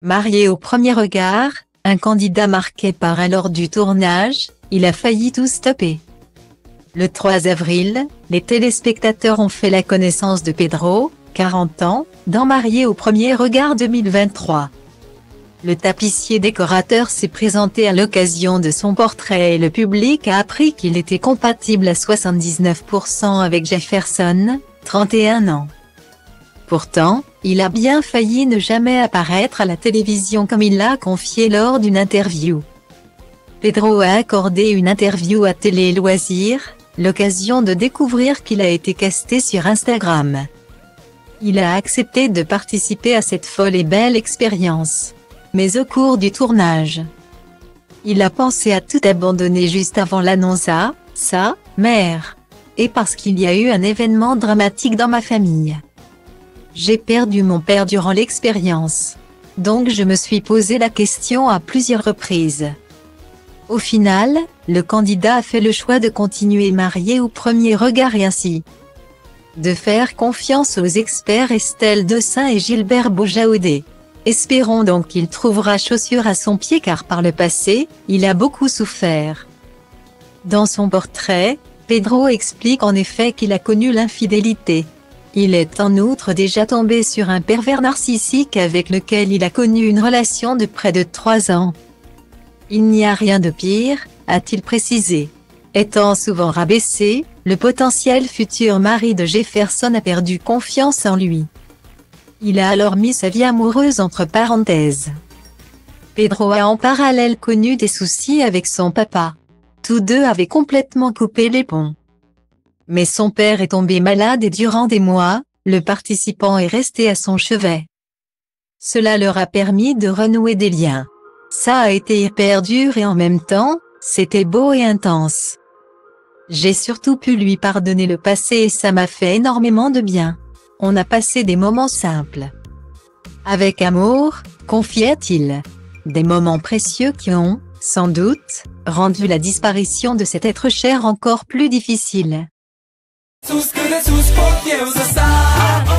Marié au premier regard, un candidat marqué par un lors du tournage, il a failli tout stopper. Le 3 avril, les téléspectateurs ont fait la connaissance de Pedro, 40 ans, dans Marié au premier regard 2023. Le tapissier décorateur s'est présenté à l'occasion de son portrait et le public a appris qu'il était compatible à 79% avec Jefferson, 31 ans. Pourtant, il a bien failli ne jamais apparaître à la télévision comme il l'a confié lors d'une interview. Pedro a accordé une interview à Télé Loisirs, l'occasion de découvrir qu'il a été casté sur Instagram. Il a accepté de participer à cette folle et belle expérience. Mais au cours du tournage, il a pensé à tout abandonner juste avant l'annonce à sa mère. Et parce qu'il y a eu un événement dramatique dans ma famille. J'ai perdu mon père durant l'expérience. Donc je me suis posé la question à plusieurs reprises. Au final, le candidat a fait le choix de continuer Marié au premier regard et ainsi de faire confiance aux experts Estelle Dessin et Gilbert Bojaudé. Espérons donc qu'il trouvera chaussure à son pied car par le passé, il a beaucoup souffert. Dans son portrait, Pedro explique en effet qu'il a connu l'infidélité. Il est en outre déjà tombé sur un pervers narcissique avec lequel il a connu une relation de près de 3 ans. Il n'y a rien de pire, a-t-il précisé. Étant souvent rabaissé, le potentiel futur mari de Jefferson a perdu confiance en lui. Il a alors mis sa vie amoureuse entre parenthèses. Pedro a en parallèle connu des soucis avec son papa. Tous deux avaient complètement coupé les ponts. Mais son père est tombé malade et durant des mois, le participant est resté à son chevet. Cela leur a permis de renouer des liens. Ça a été hyper dur et en même temps, c'était beau et intense. J'ai surtout pu lui pardonner le passé et ça m'a fait énormément de bien. On a passé des moments simples. Avec amour, confiait-il. Des moments précieux qui ont, sans doute, rendu la disparition de cet être cher encore plus difficile. Sus, que de sus, porque usa